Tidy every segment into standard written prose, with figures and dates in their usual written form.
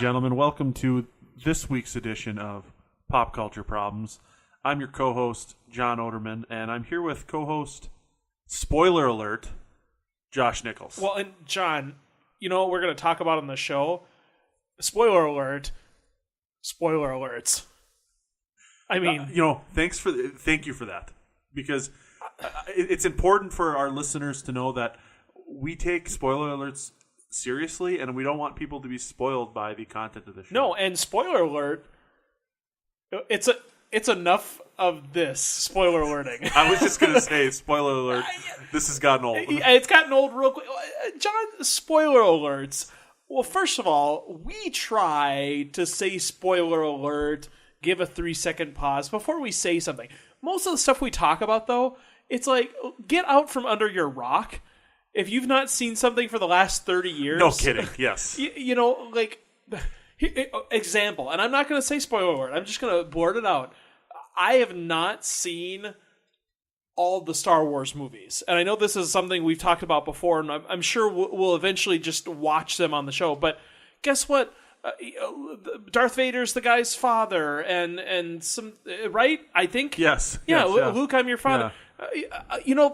gentlemen, welcome to this week's edition of Pop Culture Problems. I'm your co-host, John Oderman, and I'm here with co-host, spoiler alert, Josh Nichols. Well, and John, you know what we're going to talk about on the show? Spoiler alert. Spoiler alerts. I mean... thank you for that. Because it's important for our listeners to know that we take spoiler alerts seriously, and we don't want people to be spoiled by the content of the show. No, and spoiler alert, it's enough of this spoiler alerting. I was just going to say, spoiler alert, this has gotten old. It's gotten old real quick. John, spoiler alerts. Well, first of all, we try to say spoiler alert, give a 3-second pause before we say something. Most of the stuff we talk about, though, it's like, get out from under your rock. If you've not seen something for the last 30 years... No kidding, yes. Example, and I'm not going to say spoiler alert, I'm just going to blurt it out. I have not seen all the Star Wars movies. And I know this is something we've talked about before, and I'm sure we'll eventually just watch them on the show. But guess what? Darth Vader's the guy's father, and some... Right? I think? Yes. Yeah, yes, Luke, I'm your father. Yeah.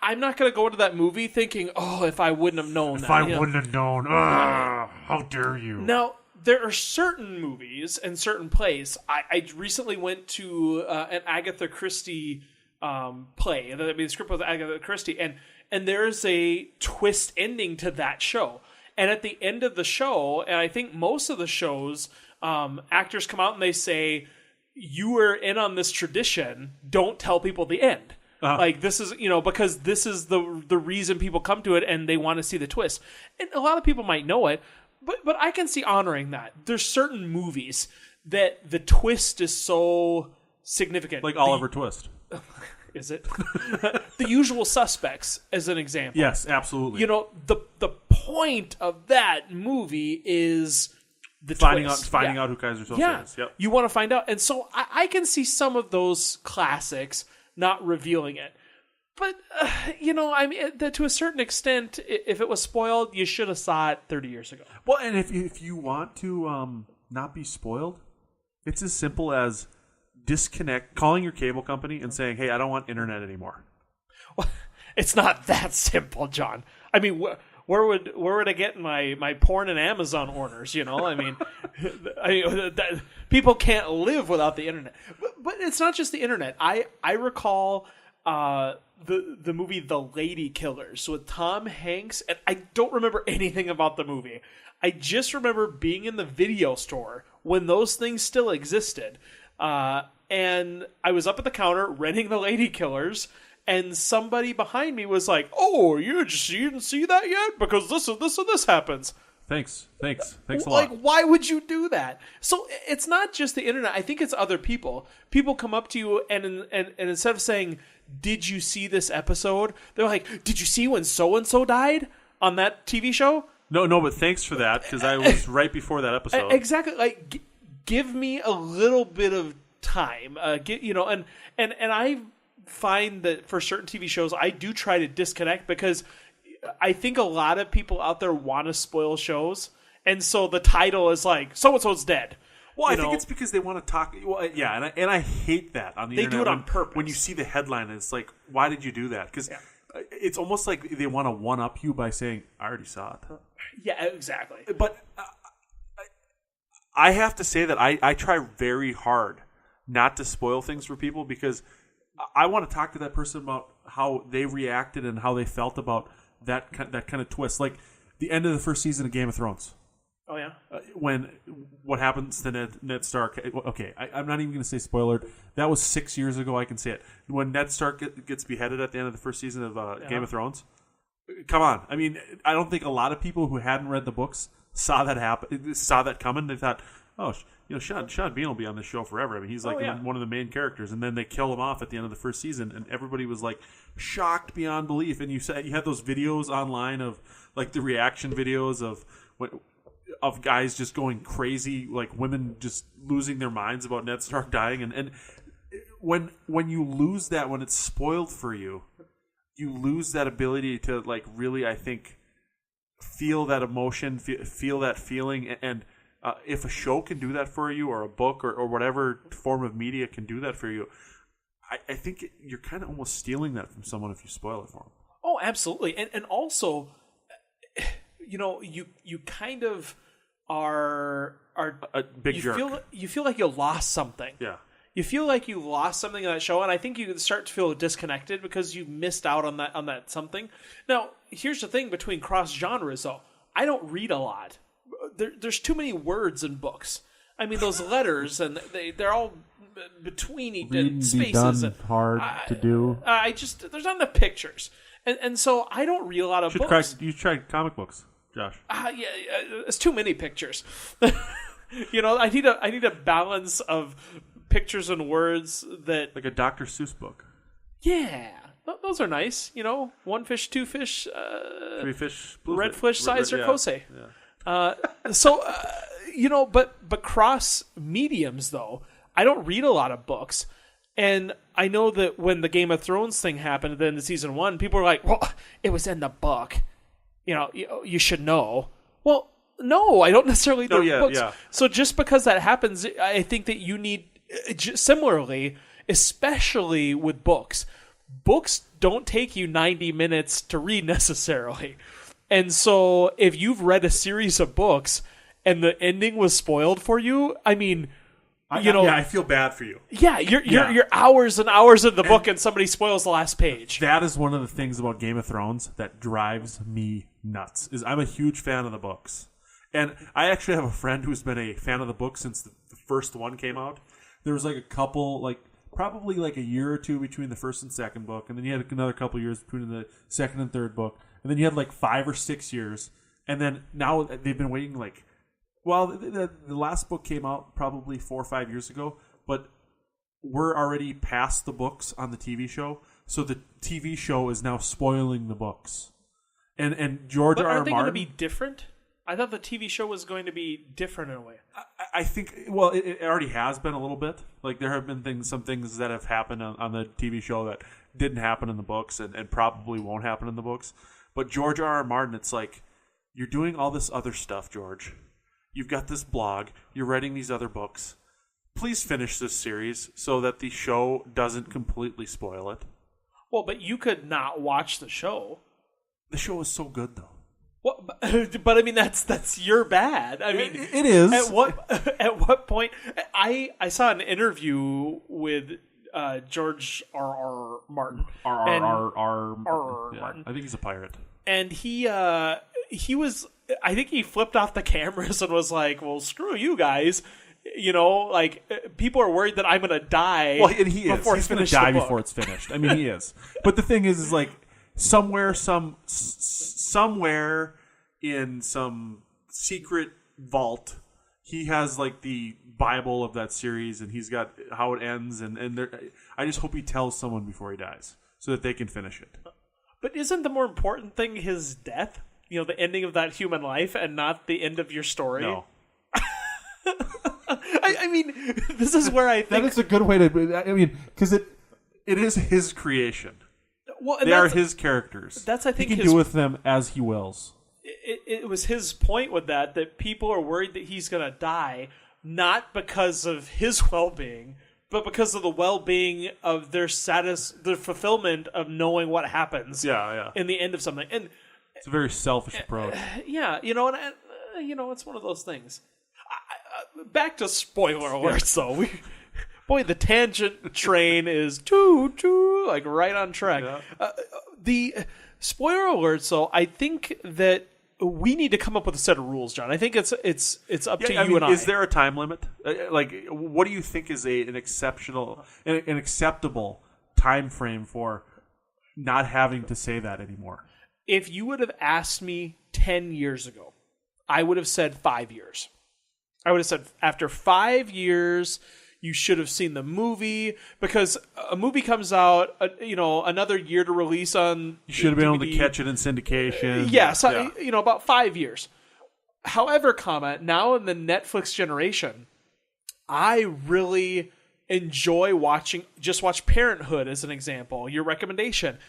I'm not going to go into that movie thinking, oh, if I wouldn't have known that. If I wouldn't have known. How dare you? Now, there are certain movies and certain plays. I recently went to an Agatha Christie play. The script was Agatha Christie. And there's a twist ending to that show. And at the end of the show, and I think most of the shows, actors come out and they say, you were in on this tradition. Don't tell people the end. Like, this is, because this is the reason people come to it and they want to see the twist. And a lot of people might know it, but I can see honoring that. There's certain movies that the twist is so significant. Like Oliver Twist. Is it? The Usual Suspects, as an example. Yes, absolutely. The point of that movie is the twist. Finding out who Kaiser Soze is. Yep. You want to find out. And so I can see some of those classics not revealing it. But, to a certain extent, if it was spoiled, you should have saw it 30 years ago. Well, and if you want to not be spoiled, it's as simple as calling your cable company and saying, hey, I don't want internet anymore. Well, it's not that simple, John. I mean, where would I get my porn and Amazon orders, I mean, people can't live without the internet. But it's not just the internet. I recall the movie The Lady Killers with Tom Hanks, and I don't remember anything about the movie. I just remember being in the video store when those things still existed. And I was up at the counter renting The Lady Killers, and somebody behind me was like, "Oh, you didn't see that yet? Because this and this happens." Thanks a lot. Like, why would you do that? So it's not just the internet. I think it's other people. People come up to you and instead of saying, "Did you see this episode?" They're like, "Did you see when so and so died on that TV show?" No, but thanks for that, because I was right before that episode. Exactly. Like, give me a little bit of time. And I find that for certain TV shows, I do try to disconnect, because I think a lot of people out there want to spoil shows, and so the title is like, so-and-so's dead. Well, I think it's because they want to talk. Well, yeah, and I hate that on the internet. They do it on purpose. When you see the headline, it's like, why did you do that? Because it's almost like they want to one-up you by saying, I already saw it. Yeah, exactly. But I have to say that I try very hard not to spoil things for people, because I want to talk to that person about how they reacted and how they felt about that kind of twist. Like the end of the first season of Game of Thrones. Oh, yeah? What happens to Ned Stark. Okay, I'm not even going to say spoiler. That was 6 years ago. I can say it. When Ned Stark gets beheaded at the end of the first season of Game of Thrones. Come on. I mean, I don't think a lot of people who hadn't read the books saw that coming. They thought, oh, Sean Bean will be on this show forever. I mean, he's like one of the main characters, and then they kill him off at the end of the first season, and everybody was like shocked beyond belief. And you had those videos online of like the reaction videos of guys just going crazy, like women just losing their minds about Ned Stark dying, and when you lose that, when it's spoiled for you, you lose that ability to like really, I think, feel that emotion, feel that feeling, and if a show can do that for you, or a book, or whatever form of media can do that for you, I think you're kind of almost stealing that from someone if you spoil it for them. Oh, absolutely. And also, you kind of are a big jerk. You feel like you lost something. Yeah. You feel like you lost something in that show, and I think you start to feel disconnected because you missed out on that something. Now, here's the thing between cross genres, though. I don't read a lot. There's too many words in books. I mean, those letters, and they're all between each and spaces. Done hard to do. There's not enough pictures, and so I don't read a lot of books. You tried comic books, Josh. It's too many pictures. I need a balance of pictures and words that, like a Dr. Seuss book. Yeah, those are nice. One fish, two fish, three fish, blue red fish, size or kosei. Yeah. But cross mediums though, I don't read a lot of books, and I know that when the Game of Thrones thing happened at the end of season 1, people were like, "Well, it was in the book. You should know." Well, no, I don't necessarily know books. Yeah. So just because that happens, I think that you need similarly, especially with books. Books don't take you 90 minutes to read necessarily. And so if you've read a series of books and the ending was spoiled for you, I mean, I feel bad for you. Yeah, you're hours and hours in the book and somebody spoils the last page. That is one of the things about Game of Thrones that drives me nuts. Is I'm a huge fan of the books. And I actually have a friend who's been a fan of the book since the first one came out. There was like a couple, probably like a year or two between the first and second book, and then you had another couple years between the second and third book, and then you had like 5 or 6 years, and then now they've been waiting the last book came out probably 4 or 5 years ago, but we're already past the books on the TV show, so the TV show is now spoiling the books. And George R. R. Martin... Aren't they going to be different? I thought the TV show was going to be different in a way. I think, well, it already has been a little bit. Like, there have been some things that have happened on the TV show that didn't happen in the books and probably won't happen in the books. But George R. R. Martin, it's like, you're doing all this other stuff, George. You've got this blog. You're writing these other books. Please finish this series so that the show doesn't completely spoil it. Well, but you could not watch the show. The show is so good, though. Well, but I mean that's your bad. I mean, it is. At what point? I saw an interview with George R. R. Martin. Martin. I think he's a pirate. And he was. I think he flipped off the cameras and was like, "Well, screw you guys." People are worried that I'm going to die. Well, and he is. He's going to die before it's finished. I mean, he is. But the thing is like. Somewhere in some secret vault, he has like the Bible of that series, and he's got how it ends. And I just hope he tells someone before he dies so that they can finish it. But isn't the more important thing his death? The ending of that human life, and not the end of your story. No. I mean, this is where I think that is a good way to. I mean, because it is his creation. Well, they are his characters. That's I think he can do with them as he wills. It was his point with that people are worried that he's going to die, not because of his well-being, but because of the well-being of their fulfillment of knowing what happens. In the end of something, and it's a very selfish approach. Yeah, it's one of those things. Back to spoiler alerts, though. Boy, the tangent train is right on track. Yeah. The spoiler alerts, though, I think that we need to come up with a set of rules, John. I think it's up to you and I. Is there a time limit? What do you think is an acceptable time frame for not having to say that anymore? If you would have asked me 10 years ago, I would have said 5 years. I would have said after 5 years. You should have seen the movie, because a movie comes out, another year to release on. You should have been able to catch it in syndication. About 5 years. However, now in the Netflix generation, I really enjoy watch Parenthood as an example. Your recommendation.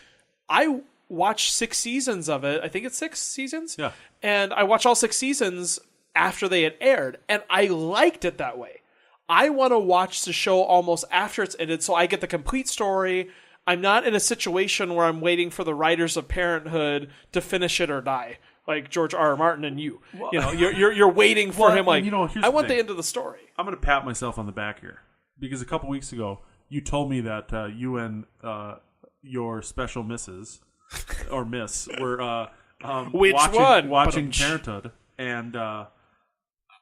I watched 6 seasons of it. I think it's 6 seasons. Yeah. And I watched all 6 seasons after they had aired, and I liked it that way. I want to watch the show almost after it's ended, so I get the complete story. I'm not in a situation where I'm waiting for the writers of Parenthood to finish it or die, like George R. R. Martin and you. You're waiting for him. Like, here's I want thing. the end of the story. I'm going to pat myself on the back here because a couple weeks ago you told me that you and your special missus or miss were Which one? watching Parenthood, and I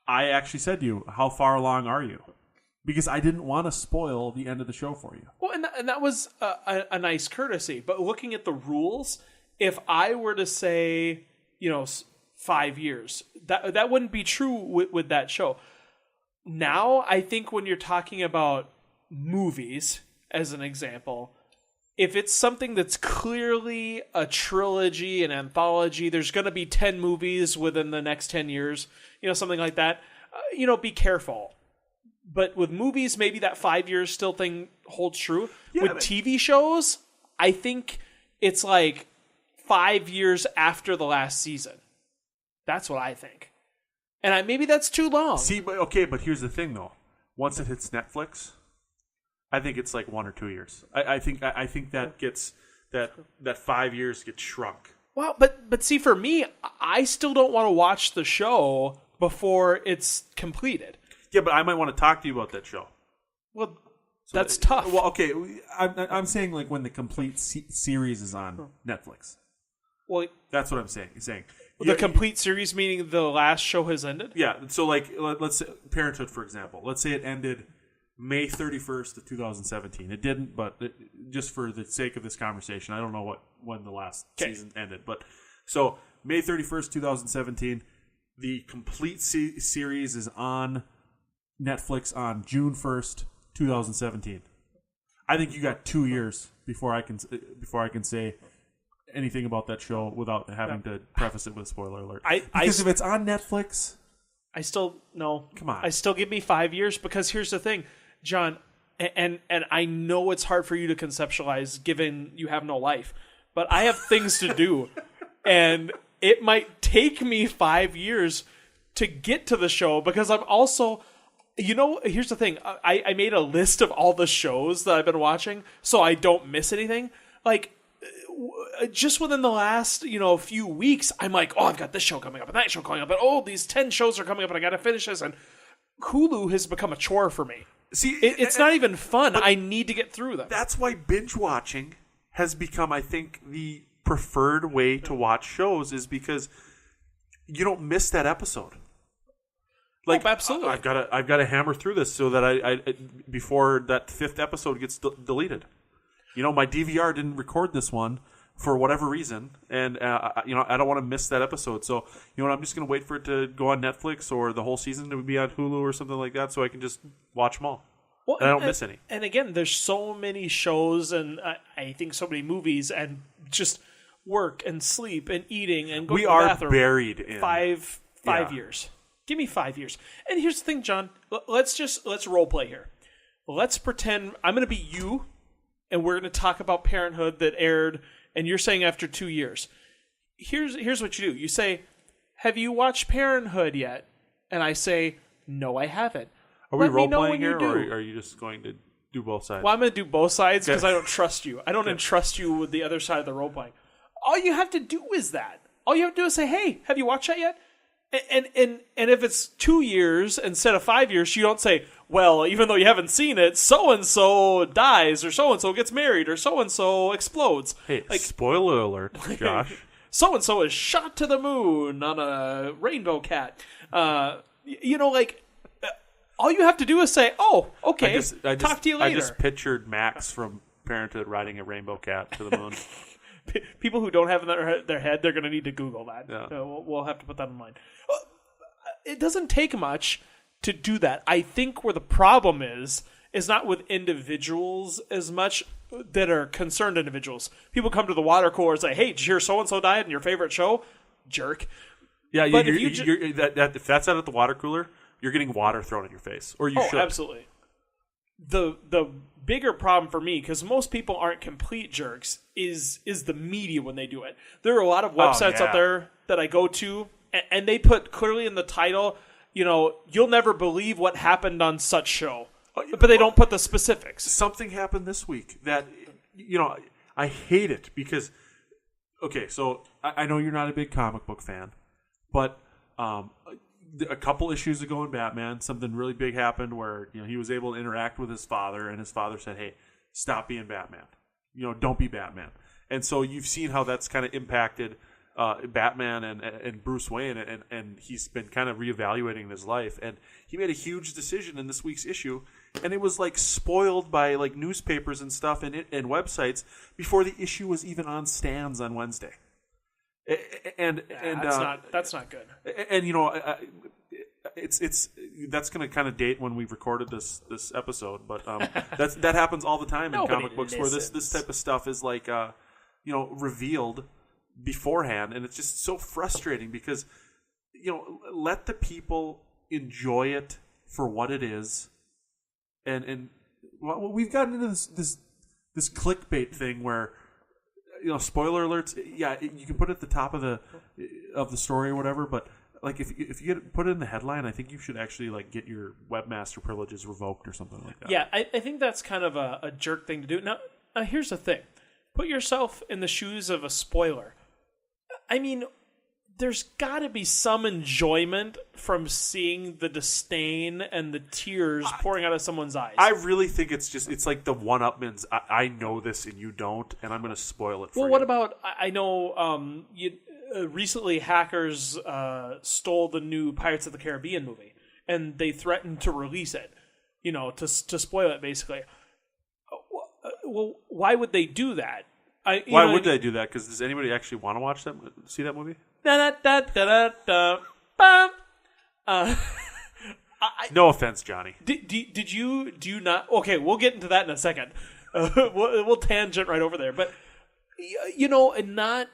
actually said to you, "How far along are you?" Because I didn't want to spoil the end of the show for you. Well, and that was a nice courtesy. But looking at the rules, if I were to say, 5 years, that wouldn't be true with that show. Now, I think when you're talking about movies, as an example, if it's something that's clearly a trilogy, an anthology, there's going to be 10 movies within the next 10 years, something like that, be careful. But with movies, maybe that 5 years still thing holds true. Yeah, with TV shows, I think it's like 5 years after the last season. That's what I think. And maybe that's too long. See, but here's the thing, though. Once it hits Netflix, I think it's like 1 or 2 years. I think that gets that 5 years gets shrunk. Well, but see, for me, I still don't want to watch the show before it's completed. Yeah, but I might want to talk to you about that show. Well, that's tough. Well, okay, I'm saying like when the complete series is on Netflix. Well, that's what I'm saying. The complete series, meaning the last show has ended? Yeah, so like let's say Parenthood, for example. Let's say it ended May 31st of 2017. It didn't, but just for the sake of this conversation, I don't know when the last season ended. But so May 31st, 2017, the complete series is on Netflix on June 1st, 2017. I think you got 2 years before I can say anything about that show without having to preface it with a spoiler alert. Because if it's on Netflix, I still no. Come on. I still give me 5 years because here's the thing, John, and I know it's hard for you to conceptualize given you have no life, but I have things to do, and it might take me 5 years to get to the show because I'm also. Here's the thing. I made a list of all the shows that I've been watching so I don't miss anything. Like, just within the last, few weeks, I'm like, oh, I've got this show coming up and that show coming up. And, oh, these 10 shows are coming up and I got to finish this. And Hulu has become a chore for me. See, it's not even fun. I need to get through them. That's why binge watching has become, I think, the preferred way to watch shows is because you don't miss that episode. Like, absolutely. I've got to hammer through this so that I before that 5th episode gets deleted. My DVR didn't record this one for whatever reason, and I don't want to miss that episode. So I'm just going to wait for it to go on Netflix or the whole season to be on Hulu or something like that, so I can just watch them all. Well, and I don't miss any. And again, there's so many shows, and I think so many movies, and just work and sleep and eating and going to the bathroom. We are buried in five years. Give me 5 years. And here's the thing, John. Let's role play here. Let's pretend I'm going to be you, and we're going to talk about Parenthood that aired, and you're saying after 2 years. Here's what you do. You say, have you watched Parenthood yet? And I say, no, I haven't. Are we role playing here, or are you just going to do both sides? Well, I'm going to do both sides because I don't trust you. I don't entrust you with the other side of the role playing. All you have to do is that. All you have to do is say, hey, have you watched that yet? And if it's 2 years instead of 5 years, you don't say, well, even though you haven't seen it, so-and-so dies, or so-and-so gets married, or so-and-so explodes. Hey, spoiler alert, Josh. So-and-so is shot to the moon on a rainbow cat. All you have to do is say, oh, okay, talk to you later. I just pictured Max from Parenthood riding a rainbow cat to the moon. People who don't have in their head, they're going to need to Google that. Yeah. We'll have to put that in mind. It doesn't take much to do that. I think where the problem is not with individuals as much that are concerned individuals. People come to the water cooler and say, hey, did you hear so-and-so died in your favorite show? Jerk. Yeah, but if that's out at the water cooler, you're getting water thrown in your face. Or you should. Absolutely. The bigger problem for me, because most people aren't complete jerks, is the media when they do it. There are a lot of websites out there that I go to and they put clearly in the title, you'll never believe what happened on such show. But they don't put the specifics. Something happened this week that, I hate it because, okay, so I know you're not a big comic book fan, but a couple issues ago in Batman, something really big happened where he was able to interact with his father, and his father said, "Hey, stop being Batman. Don't be Batman." And so you've seen how that's kind of impacted Batman and Bruce Wayne, and he's been kind of reevaluating his life. And he made a huge decision in this week's issue, and it was like spoiled by like newspapers and stuff and websites before the issue was even on stands on Wednesday. And that's not good. And it's that's going to kind of date when we've recorded this episode, but that happens all the time in comic books where this type of stuff is like revealed beforehand, and it's just so frustrating because let the people enjoy it for what it is, and well, we've gotten into this clickbait thing where spoiler alerts, yeah, you can put it at the top of the story or whatever, but like if you put it in the headline, I think you should actually like get your webmaster privileges revoked or something like that. Yeah, I think that's kind of a jerk thing to do. Now here's the thing: put yourself in the shoes of a spoiler. I mean, there's got to be some enjoyment from seeing the disdain and the tears pouring out of someone's eyes. I really think it's like the one-upmans. I know this and you don't, and I'm going to spoil it for you. Well, what about, I know recently hackers stole the new Pirates of the Caribbean movie, and they threatened to release it, to spoil it, basically. Well, why would they do that? Why would they do that? Because does anybody actually want to see that movie? No offense, Johnny. Do you not? Okay, we'll get into that in a second. We'll tangent right over there, but and not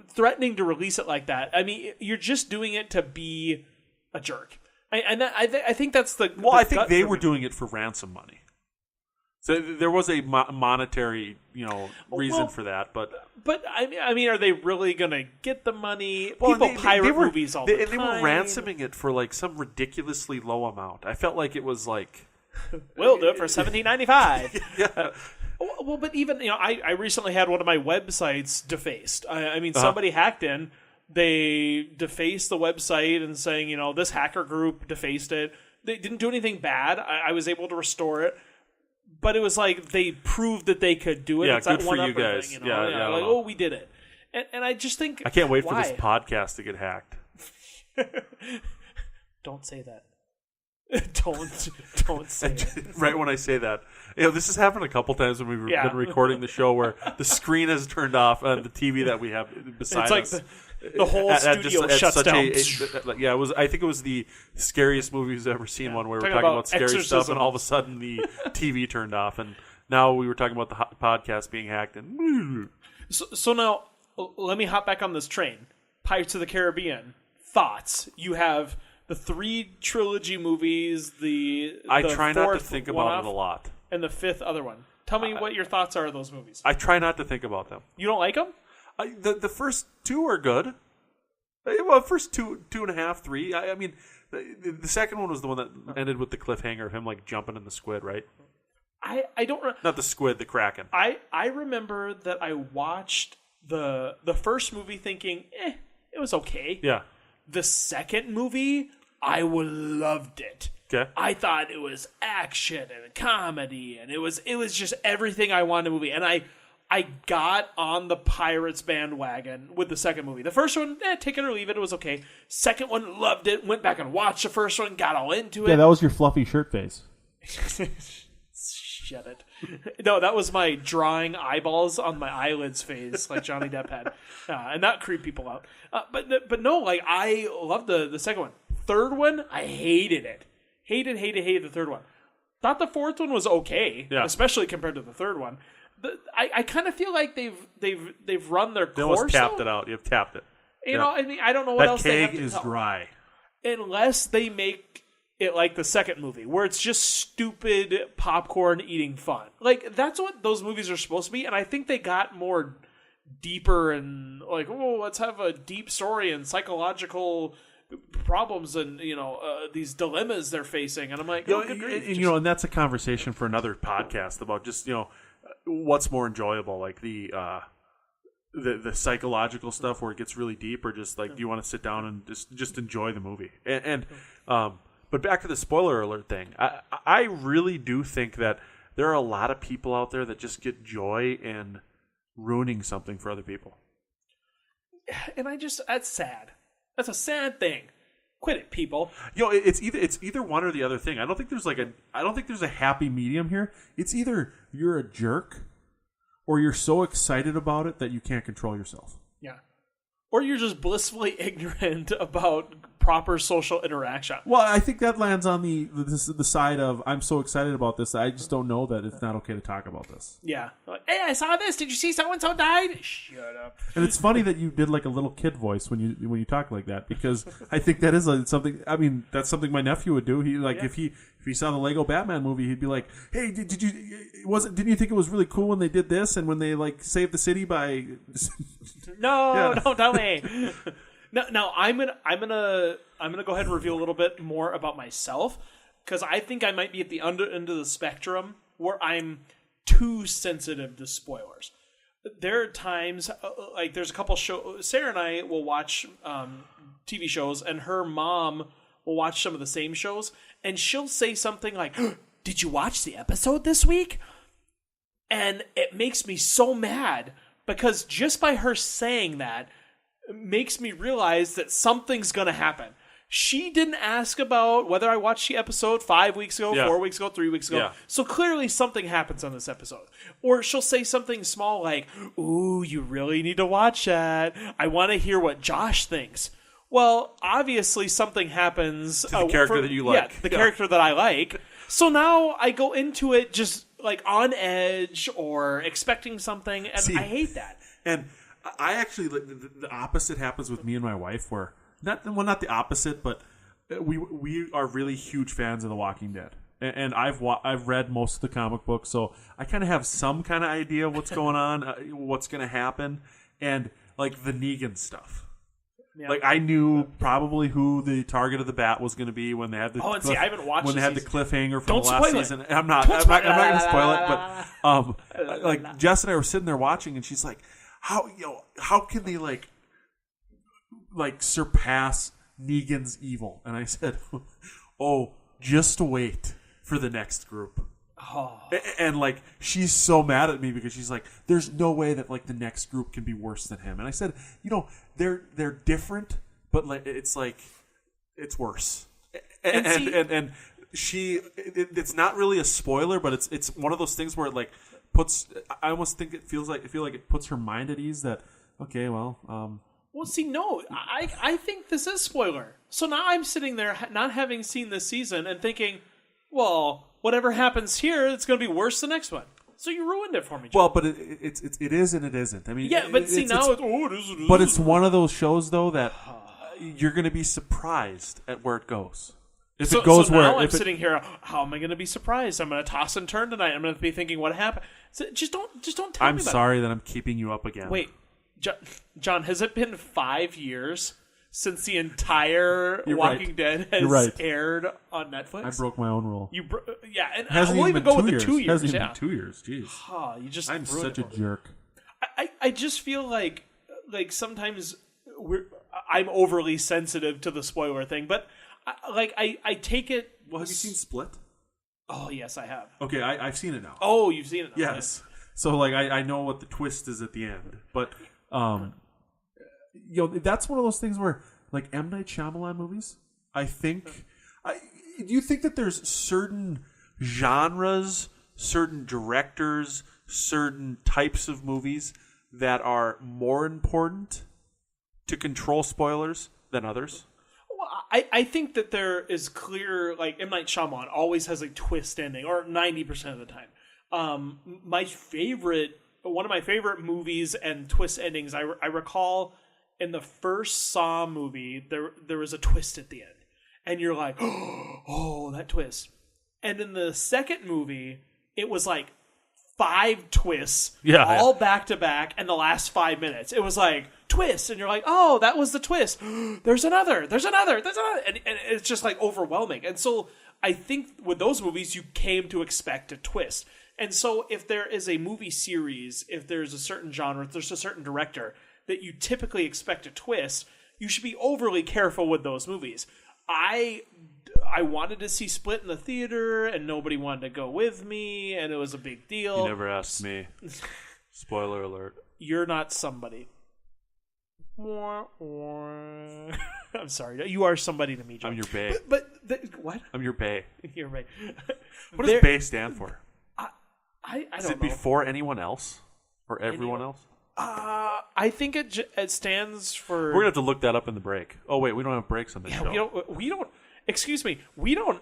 threatening to release it like that. I mean, you're just doing it to be a jerk. I think that's the well. I think they were doing it for ransom money. So there was a monetary, reason for that, but I mean, are they really gonna get the money? Well, people pirate movies all the time. They were ransoming it for like some ridiculously low amount. I felt like it was like, we'll do it for $17.95. Yeah. Well, but even I recently had one of my websites defaced. I mean, somebody hacked in. They defaced the website and saying, this hacker group defaced it. They didn't do anything bad. I was able to restore it. But it was like they proved that they could do it. Yeah, it's good that for one you guys. Thing, Yeah, like, we did it. And I just think... I can't wait for this podcast to get hacked. Don't say that. Don't say it. Right when I say that. This has happened a couple times when we've been recording the show where the screen has turned off on the TV that we have beside us. It's like the whole studio shuts down. It was. I think it was the scariest movie we've ever seen. One where we were talking about scary stuff, and all of a sudden the TV turned off, and now we were talking about the podcast being hacked. And so now let me hop back on this train. Pirates of the Caribbean. Thoughts? You have the 3 trilogy movies. I try not to think about it a lot, and the 5th other one. Tell me what your thoughts are of those movies. I try not to think about them. You don't like them? The first 2 are good. Well, first two and a half, 3. I mean, the second one was the one that ended with the cliffhanger of him like jumping in the squid, right? I don't. Not the squid, the kraken. I remember that I watched the first movie thinking, it was okay. Yeah. The second movie, I loved it. Okay. I thought it was action and comedy, and it was just everything I wanted in a movie, and I got on the Pirates bandwagon with the second movie. The first one, take it or leave it. It was okay. Second one, loved it. Went back and watched the first one. Got all into it. Yeah, that was your fluffy shirt face. Shut it. No, that was my drawing eyeballs on my eyelids phase, like Johnny Depp had. And that creeped people out. But no, like, I loved the second one. Third one, I hated it. Hated the third one. Thought the fourth one was okay, especially compared to the third one. I kind of feel like they've run their course. They almost tapped it out. You've tapped it. I mean, I don't know what else they have to tell. That keg is dry. Unless they make it like the second movie, where it's just stupid popcorn eating fun. Like, that's what those movies are supposed to be, and I think they got more deeper and like, oh, let's have a deep story and psychological problems and these dilemmas they're facing, and I'm like, good grief. And that's a conversation for another podcast about just what's more enjoyable, like the psychological stuff where it gets really deep, or just like do you want to sit down and just enjoy the movie? And but back to the spoiler alert thing, I really do think that there are a lot of people out there that just get joy in ruining something for other people, and that's sad. That's a sad thing. Quit it, people. It's either one or the other thing. I don't think there's a happy medium here. It's either you're a jerk or you're so excited about it that you can't control yourself. Yeah. Or you're just blissfully ignorant about proper social interaction. Well, I think that lands on the side of I'm so excited about this that I just don't know that it's not okay to talk about this. Yeah. Like, hey, I saw this. Did you see so-and-so died? Shut up. And it's funny that you did like a little kid voice when you talk like that, because I think that is something. I mean, that's something my nephew would do. He if he saw the Lego Batman movie, he'd be like, "Hey, didn't you think it was really cool when they did this and when they like saved the city by?" No, don't tell me. No, I'm gonna go ahead and reveal a little bit more about myself, because I think I might be at the end of the spectrum where I'm too sensitive to spoilers. There are times like there's a couple shows. Sarah and I will watch TV shows, and her mom will watch some of the same shows, and she'll say something like, "Did you watch the episode this week?" And it makes me so mad, because just by her saying that makes me realize that something's going to happen. She didn't ask about whether I watched the episode 5 weeks ago, 4 weeks ago, 3 weeks ago. Yeah. So clearly something happens on this episode. Or she'll say something small like, "Ooh, you really need to watch that. I want to hear what Josh thinks." Well, obviously something happens. To the character that you like. Yeah, the character that I like. So now I go into it just like on edge or expecting something, and I hate that. And I actually, the opposite happens with me and my wife, where not the opposite, but we are really huge fans of The Walking Dead, and I've read most of the comic books, so I kind of have some kind of idea what's going on, what's going to happen, and like the Negan stuff. Yeah. Like I knew probably who the target of the bat was going to be when they had the I haven't watched when they had the cliffhanger from Don't the last spoil season. It. I'm not going to spoil it, but like Jess and I were sitting there watching, and she's like, how can they like surpass Negan's evil? And I said, "Oh, just wait for the next group." Oh. And like she's so mad at me because she's like, "There's no way that like the next group can be worse than him." And I said, they're different, but like it's worse. And it's not really a spoiler, but it's one of those things where it like puts. I almost think I feel like it puts her mind at ease that okay, well. Well, see, no, I think this is spoiler. So now I'm sitting there not having seen this season and thinking, well, whatever happens here, it's going to be worse the next one. So you ruined it for me, John. Well, but it is and it isn't. I mean, yeah, but see now, it is. But it's one of those shows though that you're going to be surprised at where it goes. If it goes where I'm sitting here, how am I going to be surprised? I'm going to toss and turn tonight. I'm going to be thinking, what happened? So just don't tell me. I'm sorry that I'm keeping you up again. Wait, John, has it been 5 years since the entire Walking Dead has aired on Netflix? I broke my own rule. Yeah, and we'll even go with the 2 years. Hasn't even been 2 years. Jeez. I'm such a jerk. I just feel like sometimes I'm overly sensitive to the spoiler thing, but I take it. Well, have you seen Split? Oh yes, I have. Okay, I've seen it now. Oh, you've seen it now. Yes. So like I know what the twist is at the end, but that's one of those things where like M. Night Shyamalan movies, I think do you think that there's certain genres, certain directors, certain types of movies that are more important to control spoilers than others? Well, I think that there is clear, like M. Night Shyamalan always has a twist ending, or 90% of the time. One of my favorite movies and twist endings, I recall in the first Saw movie, there was a twist at the end. And you're like, oh, that twist. And in the second movie, it was like 5 twists, Yeah, all back to back, in the last 5 minutes. It was like twist, and you're like, oh, that was the twist. There's another, and it's just like overwhelming. And so I think with those movies, you came to expect a twist. And so if there is a movie series, if there's a certain genre, if there's a certain director that you typically expect a twist, you should be overly careful with those movies. I wanted to see Split in the theater, and nobody wanted to go with me, and it was a big deal. You never asked me. Spoiler alert. You're not somebody. I'm sorry. You are somebody to me, John. I'm your bae. What? I'm your bae. You're right. What does bae stand for? I Is don't it know. before anyone else? Or everyone else? I think it stands for... We're going to have to look that up in the break. Oh, wait, we don't have breaks on this show. We don't... Excuse me. We don't...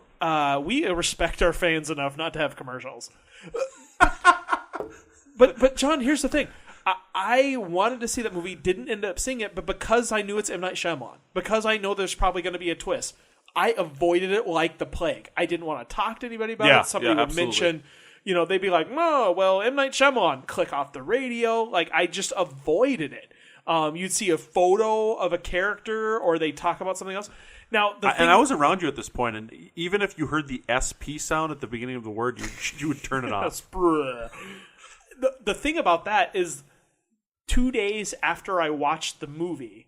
we respect our fans enough not to have commercials. But John, here's the thing. I wanted to see that movie, didn't end up seeing it, but because I knew it's M. Night Shyamalan, because I know there's probably going to be a twist, I avoided it like the plague. I didn't want to talk to anybody about it. Somebody would mention... they'd be like, oh, well, M. Night Shyamalan, click off the radio. Like, I just avoided it. You'd see a photo of a character or they talk about something else. Now, and I was around you at this point, and even if you heard the SP sound at the beginning of the word, you would turn it off. The thing about that is 2 days after I watched the movie,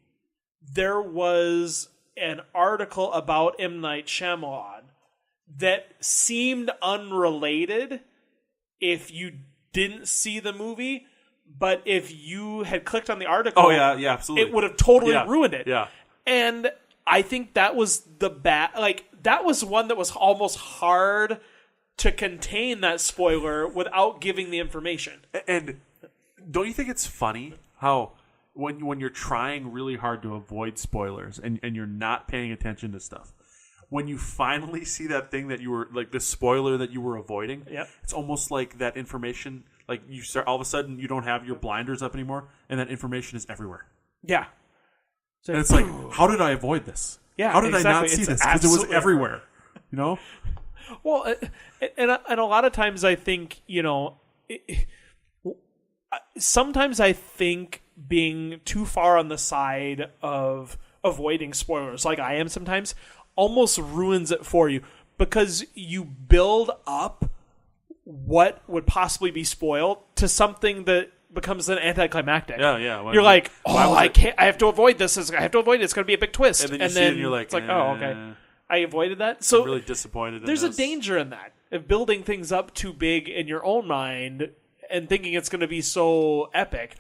there was an article about M. Night Shyamalan that seemed unrelated if you didn't see the movie, but if you had clicked on the article, absolutely, it would have totally ruined it. Yeah. And I think that was that was one that was almost hard to contain that spoiler without giving the information. And don't you think it's funny how when you're trying really hard to avoid spoilers and you're not paying attention to stuff, when you finally see that thing that you were like the spoiler that you were avoiding, it's almost like that information, like you start all of a sudden you don't have your blinders up anymore, and that information is everywhere. Yeah, and it's like, how did I avoid this? Yeah, how did I not see this? Because it was everywhere. You know. Well, and a lot of times I think sometimes I think being too far on the side of avoiding spoilers, like I am sometimes, almost ruins it for you because you build up what would possibly be spoiled to something that becomes an anticlimactic. Yeah. You're like, I can't. I have to avoid this. I have to avoid it. It's going to be a big twist. And then you see it and you're like, it's like, oh, okay. I avoided that. So I'm really disappointed. There's a danger in that of building things up too big in your own mind and thinking it's going to be so epic.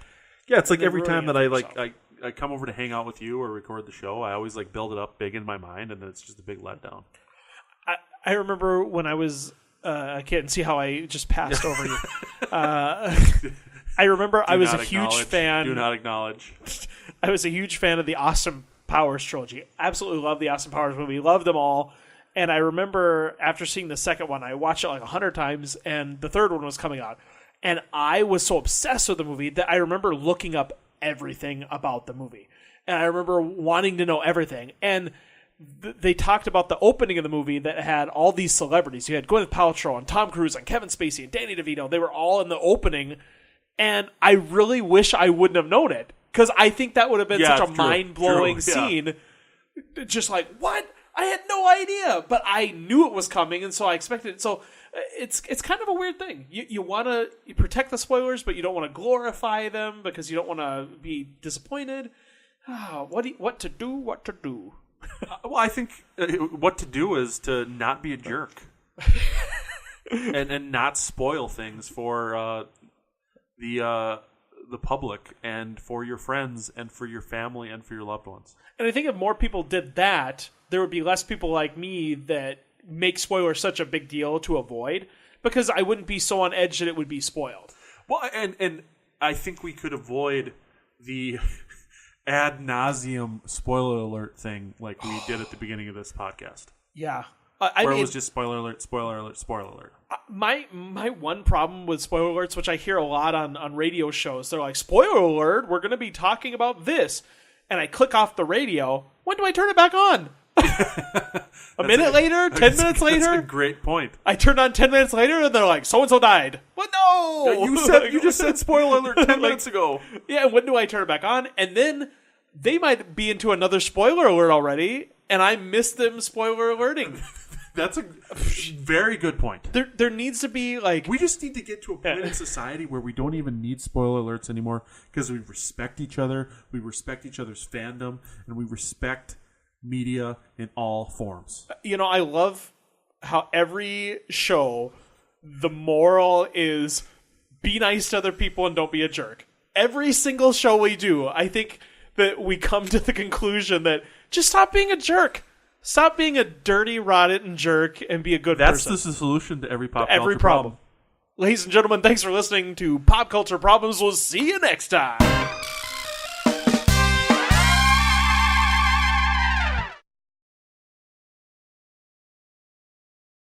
Yeah, it's like every time that I come over to hang out with you or record the show, I always like build it up big in my mind, and then it's just a big letdown. I remember when I was a kid, and see how I just passed over you. I remember I was a huge fan. Do not acknowledge. I was a huge fan of the Austin Powers trilogy. Absolutely love the Austin Powers movie. Loved them all. And I remember after seeing the second one, I watched it like 100 times, and the third one was coming out. And I was so obsessed with the movie that I remember looking up everything about the movie. And I remember wanting to know everything. And they talked about the opening of the movie that had all these celebrities. You had Gwyneth Paltrow and Tom Cruise and Kevin Spacey and Danny DeVito. They were all in the opening. And I really wish I wouldn't have known it. Because I think that would have been such a mind-blowing scene. Just like, what? I had no idea. But I knew it was coming, and so I expected it. So it's kind of a weird thing. You want to protect the spoilers, but you don't want to glorify them because you don't want to be disappointed. What to do? Well, I think what to do is to not be a jerk. and not spoil things for the public and for your friends and for your family and for your loved ones. And I think if more people did that, there would be less people like me that make spoilers such a big deal to avoid, because I wouldn't be so on edge that it would be spoiled. Well, and I think we could avoid the ad nauseum spoiler alert thing like we did at the beginning of this podcast. Yeah. Where it was just spoiler alert, spoiler alert, spoiler alert. My one problem with spoiler alerts, which I hear a lot on radio shows, they're like, spoiler alert, we're going to be talking about this. And I click off the radio. When do I turn it back on? A minute later, 10 minutes later, That's a great point. I turned on 10 minutes later, and they're like, so and so died. What? No, You just said spoiler alert 10 minutes ago. Yeah, when do I turn it back on? And then they might be into another spoiler alert already, and I missed them spoiler alerting. That's a very good point. There needs to be like We just need to get to a point in society where we don't even need spoiler alerts anymore because we respect each other, we respect each other's fandom, and we respect media in all forms. I love how every show the moral is be nice to other people and don't be a jerk. Every single show we do, I think that we come to the conclusion that just stop being a jerk. Stop being a dirty, rotten jerk and be a good person. That's the solution to every pop Every culture problem. Ladies and gentlemen, thanks for listening to Pop Culture Problems. We'll see you next time.